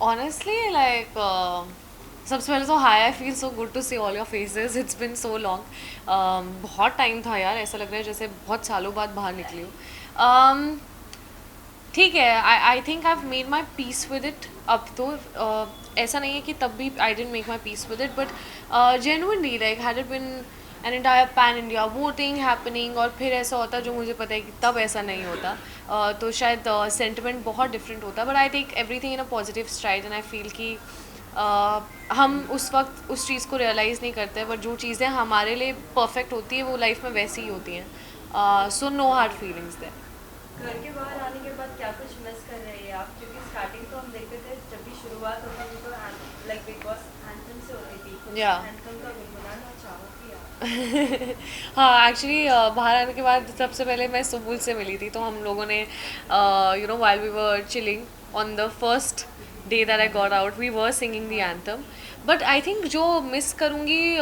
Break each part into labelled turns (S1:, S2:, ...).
S1: Honestly, like सबसे पहले तो hi, I feel so good to see all your faces, it's been so long. बहुत time था यार, ऐसा लग रहा है जैसे बहुत सालों बाद बाहर निकली हूँ। ठीक है, I think I have made my peace with it अब तो। ऐसा नहीं है कि तब भी I didn't make my peace with it, but genuinely like had it been an entire pan India voting happening और फिर ऐसा होता जो मुझे पता है कि तब ऐसा नहीं होता, तो शायद सेंटिमेंट बहुत डिफरेंट होता। But I take everything in a positive stride and I feel कि हम उस वक्त उस चीज़ को रियलाइज़ नहीं करते, बट जो चीज़ें हमारे लिए परफेक्ट होती है वो लाइफ में वैसी ही होती हैं। So no hard feelings there.
S2: घर के बाहर आने के बाद क्या कुछ मिस कर रहे हैं आप? क्योंकि स्टार्टिंग तो हम देखते थे जब भी शुरुआत होती थी तो लाइक बिग बॉस एंथम से होती थी, कुछ
S1: या
S2: एंथम का गुनगुनाना चाहोगी आप?
S1: हाँ, एक्चुअली बाहर आने के बाद सबसे पहले मैं सुबुल से मिली थी, तो हम लोगों ने while we were chilling on the first day that I got out we were singing the anthem. But I think जो मिस करूँगी,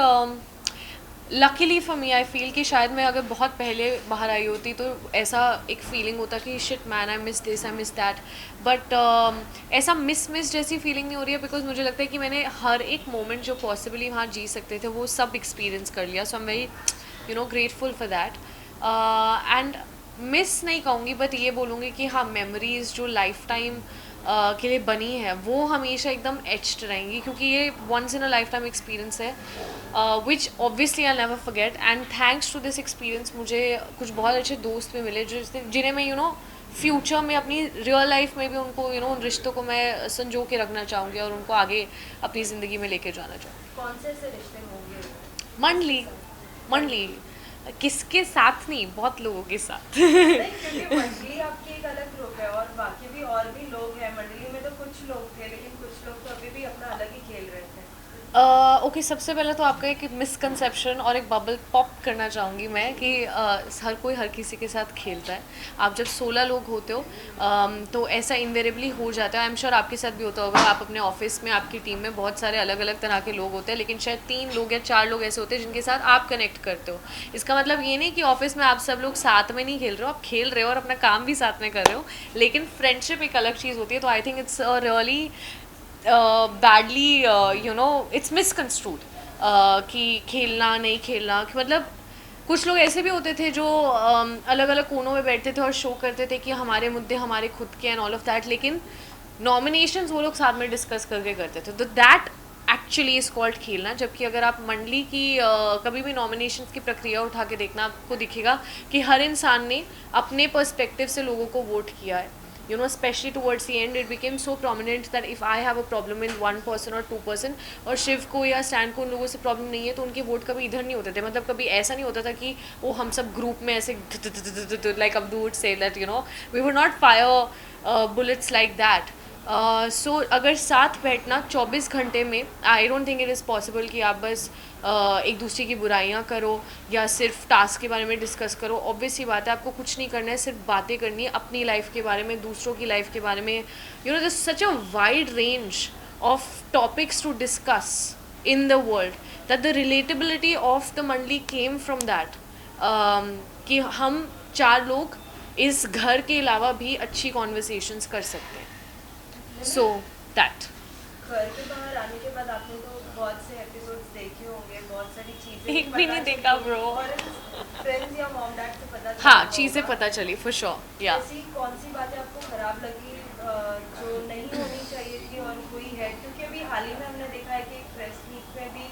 S1: luckily for me I feel कि शायद मैं अगर बहुत पहले बाहर आई होती तो ऐसा एक फीलिंग होता कि shit man, I miss this, I miss that. But ऐसा मिस जैसी फीलिंग नहीं हो रही है, बिकॉज मुझे लगता है कि मैंने हर एक मोमेंट जो पॉसिबली वहाँ जी सकते थे वो सब एक्सपीरियंस कर लिया। So I am very grateful for that. And miss नहीं कहूँगी, बट ये बोलूँगी कि हाँ, मेमोरीज जो लाइफ टाइम के लिए बनी है वो हमेशा एकदम एच्ड रहेंगी, क्योंकि ये once in a lifetime experience है, which obviously I never forget. And thanks to this experience मुझे कुछ बहुत अच्छे दोस्त भी मिले जिन्हें मैं फ्यूचर में अपनी रियल लाइफ में भी उनको उन रिश्तों को मैं संजो के रखना चाहूँगी और उनको आगे अपनी ज़िंदगी में लेके जाना चाहूँगी।
S2: कौन से ऐसे रिश्ते होंगे
S1: मंडली,
S2: पसंद?
S1: मंडली, किसके साथ नहीं, बहुत लोगों के साथ।
S2: नहीं, क्योंकि मंडली आपकी एक अलग ग्रुप है और बाकी भी और भी लोग हैं। मंडली में तो कुछ लोग थे लेकिन कुछ लोग तो अभी भी अपना अलग ही खेल रहे थे।
S1: ओके, सबसे पहले तो आपका एक मिसकंसेप्शन और एक बबल पॉप करना चाहूँगी मैं कि हर कोई हर किसी के साथ खेलता है। आप जब 16 लोग होते हो, तो ऐसा इनवेरेबली हो जाता है। आई एम श्योर आपके साथ भी होता होगा। आप अपने ऑफिस में, आपकी टीम में बहुत सारे अलग अलग तरह के लोग होते हैं, लेकिन शायद 3 लोग या 4 लोग ऐसे होते हैं जिनके साथ आप कनेक्ट करते हो। इसका मतलब ये नहीं कि ऑफिस में आप सब लोग साथ में नहीं खेल रहे हो, आप खेल रहे हो और अपना काम भी साथ में कर रहे हो, लेकिन फ्रेंडशिप एक अलग चीज़ होती है। तो I think it's really badly, it's misconstrued कि खेलना नहीं खेलना, कि मतलब कुछ लोग ऐसे भी होते थे जो अलग अलग कोनों में बैठते थे और शो करते थे कि हमारे मुद्दे हमारे खुद के एंड ऑल ऑफ दैट, लेकिन नॉमिनेशंस वो लोग साथ में डिस्कस करके करते थे। तो दैट एक्चुअली इज कॉल्ड खेलना। जबकि अगर आप मंडली की कभी भी नॉमिनेशंस की प्रक्रिया उठा के देखना, आपको दिखेगा कि हर इंसान ने अपने पर्सपेक्टिव से लोगों को वोट किया है। Especially towards the end, it became so prominent that if I have a problem in 1% or 2%, और शिव को या स्टैंड को उन लोगों से प्रॉब्लम नहीं है, तो उनके वोट कभी इधर नहीं होते थे। मतलब कभी ऐसा नहीं होता था कि वो हम सब ग्रुप में ऐसे like Abdu would say that we would not fire bullets like that. So अगर साथ बैठना 24 घंटे में, I don't think it is possible कि आप बस एक दूसरे की बुराइयां करो या सिर्फ टास्क के बारे में डिस्कस करो। ऑब्वियस ही बात है, आपको कुछ नहीं करना है, सिर्फ बातें करनी है अपनी लाइफ के बारे में, दूसरों की लाइफ के बारे में। This such a wide range of topics to discuss in the world that the relatability of the मंडली came from that, कि हम 4 लोग इस घर के अलावा भी अच्छी कॉन्वर्सेशंस कर सकते हैं। So that.
S2: घर के बाहर आने के बाद आपने तो बहुत से एपिसोड्स देखे होंगे, बहुत सारी चीजें भी
S1: एक भी
S2: पता
S1: नहीं
S2: चली
S1: देखा
S2: होंगी
S1: ब्रो।
S2: और फ्रेंड्स या मॉम डैड से पता
S1: हाँ,
S2: चला
S1: चीज़ें
S2: होगा।
S1: पता चली फॉर श्योर या।
S2: ऐसी कौन सी बातें आपको खराब लगी जो नहीं होनी चाहिए थी और हुई है? क्योंकि अभी हाल ही में हमने देखा है कि एक प्रेस मीट में भी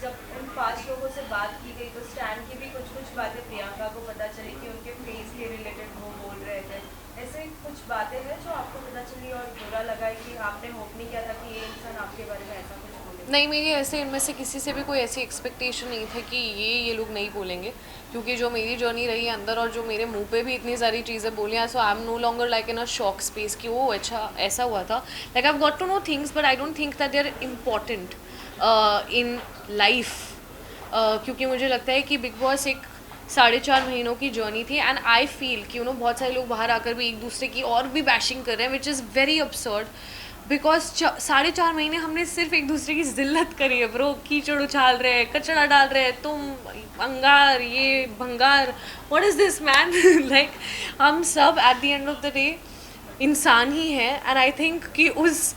S2: जब उन 5 लोगों से बात की गई तो स्टैंड की भी कुछ कुछ बातें प्रियंका को पता चली कि उनके फेस के रिलेटेड वो बोल रहे थे। ऐसे कुछ बातें हैं जो आपको पता चली और बुरा लगा है कि आपने होप नहीं किया था कि ये इंसान आपके बारे में ऐसा कुछ बोले?
S1: नहीं, मेरी ऐसे इनमें से किसी से भी कोई ऐसी एक्सपेक्टेशन नहीं था कि ये लोग नहीं बोलेंगे, क्योंकि जो मेरी जर्नी रही है अंदर और जो मेरे मुंह पे भी इतनी सारी चीज़ें बोली हैं, so I am no longer like in a shock space कि वो अच्छा ऐसा हुआ था। Like I got to know things, but I don't think that they are important in life. क्योंकि मुझे लगता है कि बिग बॉस एक 4.5 महीनों की जर्नी थी, एंड आई फील कि बहुत सारे लोग बाहर आकर भी एक दूसरे की और भी बैशिंग कर रहे हैं, which is very absurd, because 4.5 महीने हमने सिर्फ एक दूसरे की जिल्लत करी है ब्रो। कीचड़ उछाल रहे हैं, कचरा डाल रहे हैं, तुम अंगार, ये भंगार, what is this man. Like हम सब at the end of the day इंसान ही हैं, एंड आई थिंक कि उस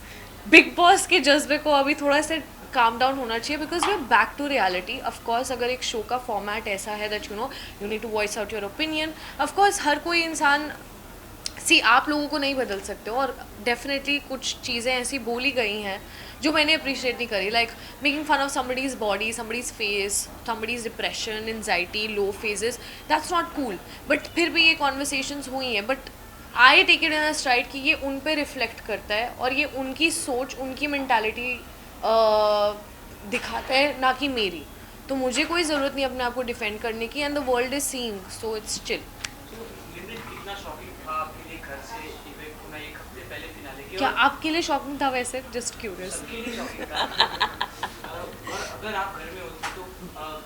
S1: बिग बॉस के जज्बे को अभी थोड़ा सा काम डाउन होना चाहिए, because we are back to reality. Of course अगर एक शो का फॉर्मेट ऐसा है that you need to voice out your opinion. Of course हर कोई इंसान, सी आप लोगों को नहीं बदल सकते हो, और डेफिनेटली कुछ चीज़ें ऐसी बोली गई हैं जो मैंने अप्रिशिएट नहीं करी, like making fun of somebody's body, somebody's face, somebody's depression, anxiety, low phases. That's not cool. But फिर भी ये कॉन्वर्सेशंस हुई हैं, but I take it in a stride कि ये उन पे रिफ्लेक्ट करता है और ये उनकी सोच, उनकी मैंटालिटी दिखाता है, ना कि मेरी. तो मुझे कोई ज़रूरत नहीं अपने आप को डिफेंड करने की, and the world is seeing, so it's chill.
S3: तो लिमरिक कितना शॉकिंग था आपके लिए घर से इवेंट होना एक हफ्ते पहले फिनाले के?
S1: क्या
S3: और
S1: आपके लिए शॉकिंग था वैसे? Just curious.
S3: सबके लिए शॉकिंग था। और अगर आप घर में होते तो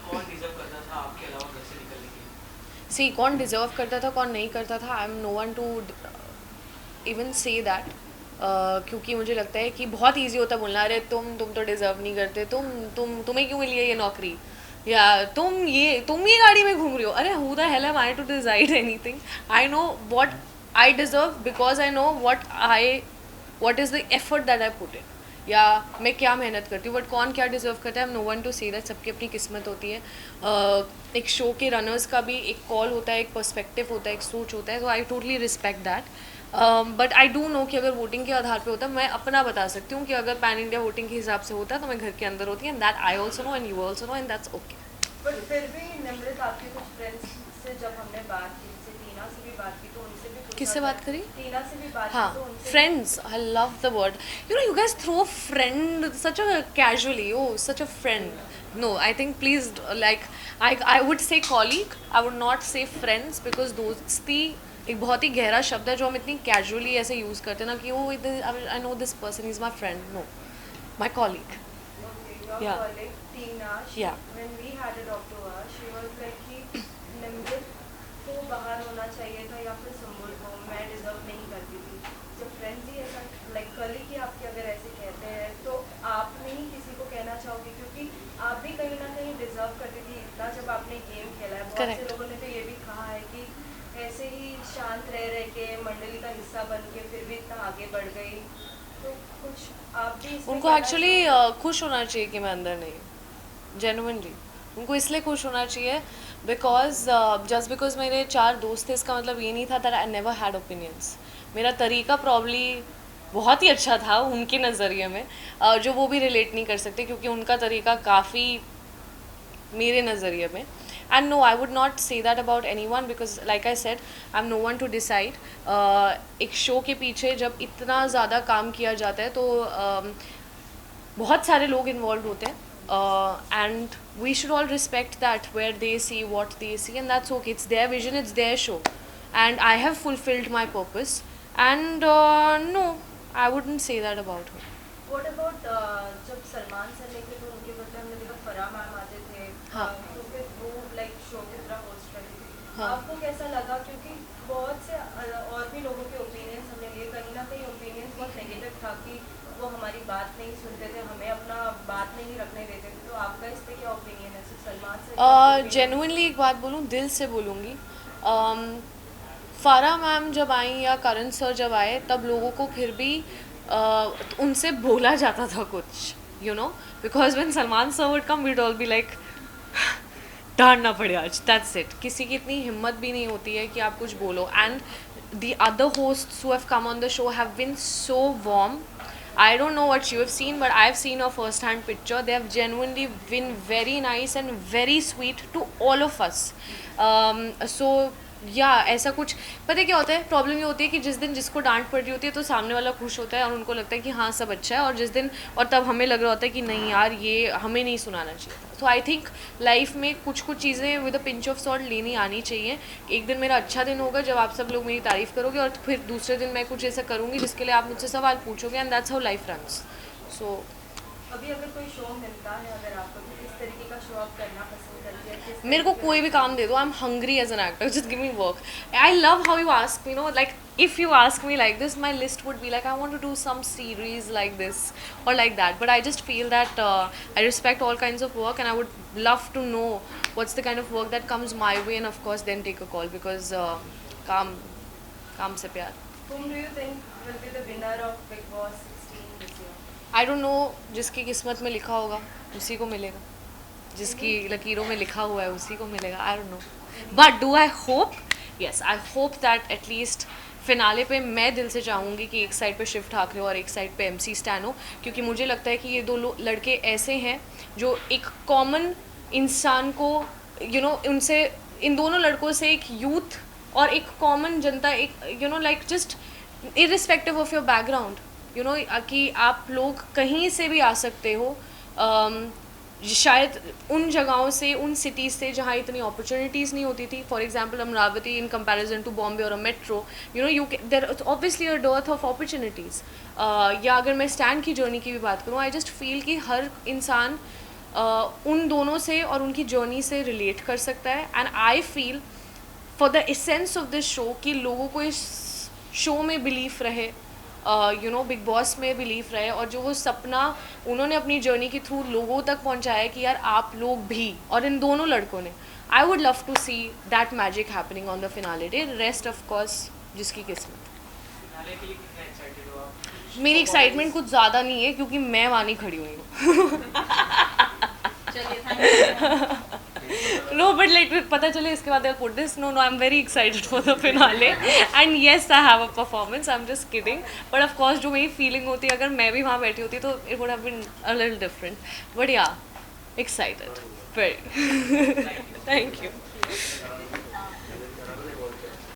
S3: कौन डिजर्व करता था आपके अलावा घर से निकलने के लिए?
S1: सी कौन डिजर्व करता था, कौन नहीं करता था, I am no one to even say that. क्योंकि मुझे लगता है कि बहुत ईजी होता है बोलना, अरे तुम तो डिजर्व नहीं करते, तुम्हें क्यों मिली है ये नौकरी, या तुम ये गाड़ी में घूम रही हो. अरे who the hell am I to decide anything? I know what I deserve because I know what is the effort that I put in, या मैं क्या मेहनत करती हूँ. बट कौन क्या डिजर्व करता है, no one to say that. सबकी अपनी किस्मत होती है. एक शो के रनर्स का भी एक कॉल होता है, एक पर्सपेक्टिव होता है, एक सोच होता है. तो I totally respect that. But I do know कि अगर वोटिंग के आधार पे होता, मैं अपना बता सकती हूँ कि अगर पैन इंडिया वोटिंग के हिसाब से होता तो मैं घर के अंदर होती, and that I also know and you also know, and that's okay.
S2: But फिर भी निम्रत आपके कुछ फ्रेंड्स से जब हमने बात की, जैसे टीना से भी बात की तो उनसे भी पूछा
S1: किससे
S2: था-
S1: बात करी?
S2: टीना से भी बात
S1: हाँ,
S2: की तो उनसे
S1: friends, I love the word. You guys throw friend such a casually. Oh, such a friend. No, I think please, like, I would say colleague. I would not say friends, because दोस्ती एक बहुत ही गहरा शब्द है जो हम इतनी casually ऐसे यूज़ करते हैं ना कि वो I know this person is my friend. No, my colleague.
S2: Okay, your
S1: Yeah.
S2: colleague Tina,
S1: Yeah.
S2: when we had a talk to her, she was like कि निम्रत को बाहर होना चाहिए था या फिर संबोल को, मैं डिजर्व नहीं करती थी. जब फ्रेंड्स ही ऐसा लाइक कलीग ही आपके अगर ऐसे कहते हैं तो आप नहीं किसी को कहना चाहोगे, क्योंकि आप भी कहीं ना कहीं डिजर्व करती थी इतना जब आपने गेम खेला है. बहुत
S1: Correct.
S2: से लोगों ने तो ये भी कहा है कि ऐसे ही शांत रह के मंडली का हिस्सा बन के फिर भी इतना आगे बढ़ गई. तो कुछ आप भी इसमें
S1: उनको
S2: कहना
S1: एक्चुअली
S2: चाहोगे?
S1: खुश होना चाहिए कि मैं अंदर नहीं. जेनुइनली उनको इसलिए खुश होना चाहिए बिकॉज जस्ट बिकॉज मेरे 4 दोस्त थे, इसका मतलब ये नहीं था that I never had opinions. मेरा तरीका प्रॉब्ली बहुत ही अच्छा था उनके नज़रिए में, जो वो भी रिलेट नहीं कर सकते क्योंकि उनका तरीका काफ़ी मेरे नज़रिए में. And no, I would not say that about anyone, because like I said, I am no one to decide. एक शो के पीछे जब इतना ज़्यादा काम किया जाता है तो बहुत सारे लोग इन्वॉल्व होते हैं, and we should all respect that where they see what they see, and that's okay. It's their vision, it's their show, and I have fulfilled my purpose, and no, I wouldn't say that about her.
S2: What about जब Salman sir निकले तो उनके बदले हमने देखा Farah ma'am आते थे.
S1: हाँ.
S2: तो फिर वो लाइक शो की तरह होस्ट करती थी.
S1: हाँ.
S2: आपको कैसा लगा? क्योंकि बहुत से और भी लोगों के ओपिनियंस हमने लिए, कहीं ना कहीं ओपिनियंस बहुत नेगेटिव था कि वो हमारी बात नहीं सुनते थे, हमें अपना बात नहीं रखने देते थे. तो आपका इस पर क्या ओपिनियन है? सिर्फ सलमान सर
S1: जेनुइनली एक बात बोलूँ, दिल से बोलूँगी, फारा मैम जब आई या करण सर जब आए तब लोगों को फिर भी उनसे बोला जाता था कुछ, because when Salman sir would come we'd all be like डांटना पड़े आज, दैट्स इट. किसी की इतनी हिम्मत भी नहीं होती है कि आप कुछ बोलो. And the other hosts who have come on the show have been so warm. I don't know what you have seen, but I've seen a first-hand picture. They have genuinely been very nice and very sweet to all of us. So या ऐसा कुछ, पता है क्या होता है, problem ये होती है कि जिस दिन जिसको डांट पड़ रही होती है तो सामने वाला खुश होता है और उनको लगता है कि हाँ सब अच्छा है, और जिस दिन, और तब हमें लग रहा होता है कि नहीं यार ये हमें नहीं सुनाना चाहिए था. तो आई थिंक लाइफ में कुछ कुछ चीज़ें with a pinch of salt लेनी आनी चाहिए. एक दिन मेरा अच्छा दिन होगा जब आप सब लोग मेरी तारीफ़ करोगे, और फिर दूसरे दिन मैं कुछ ऐसा करूँगी जिसके लिए आप मुझसे सवाल पूछोगे, and that's how life runs. So
S2: अभी अगर कोई शो मिलता है, अगर आपको तो किस तरीके का शो आप करना पसंद करते हैं? किस
S1: मेरे को
S2: तरीके-
S1: कोई भी काम दे दो, I am hungry as an actor, just give me work. I love how you ask, like if you ask me like this, my list would be like, I want to do some series like this or like that, but I just feel that I respect all kinds of work, and I would love to know what's the kind of work that comes my way, and of course then take a call, because काम से प्यार.
S2: Whom do you think will be the winner of Big Boss 16? This year?
S1: I don't know, जिसकी किस्मत में लिखा होगा उसी को मिलेगा, जिसकी लकीरों में लिखा हुआ है उसी को मिलेगा. I don't know, but do I hope, yes I hope that at least finale पे मैं दिल से चाहूँगी कि एक साइड पे शिव ठाकरे और एक साइड पे एमसी स्टैन हो, क्योंकि मुझे लगता है कि ये दो लड़के ऐसे हैं जो एक कॉमन इंसान को उनसे, इन दोनों लड़कों से एक यूथ और एक कॉमन जनता, एक like just irrespective of your background, कि आप लोग कहीं से भी आ सकते हो, शायद उन जगहों से, उन सिटीज़ से जहाँ इतनी अपॉर्चुनिटीज़ नहीं होती थी. For example Amravati in comparison to Bombay और a metro, you there obviously a dearth of opportunities. या अगर मैं स्टैंड की जर्नी की भी बात करूँ, आई जस्ट फील कि हर इंसान उन दोनों से और उनकी जर्नी से रिलेट कर सकता है. And I feel for the essence of this show कि लोगों को इस शो में बिलीफ रहे, बिग बॉस में बिलीफ रहे, और जो वो सपना उन्होंने अपनी जर्नी के थ्रू लोगों तक पहुंचाया कि यार आप लोग भी, और इन दोनों लड़कों ने, I would love to see that magic happening on the finale day. Rest of course जिसकी किस्मत.
S3: फिनाले के लिए कितना एक्साइटेड हो आप?
S1: मेरी एक्साइटमेंट कुछ ज़्यादा नहीं है क्योंकि मैं वहाँ नहीं खड़ी हुई हूँ.
S2: चलिए, thank you.
S1: No, but like पता चले इसके बाद I'll put this. No, I'm very excited for the finale. And yes, I have a performance. I'm just kidding. But of course, जो मेरी feeling होती अगर मैं भी वहाँ बैठी होती तो it would have been a little different. But yeah, excited. Very. Thank you.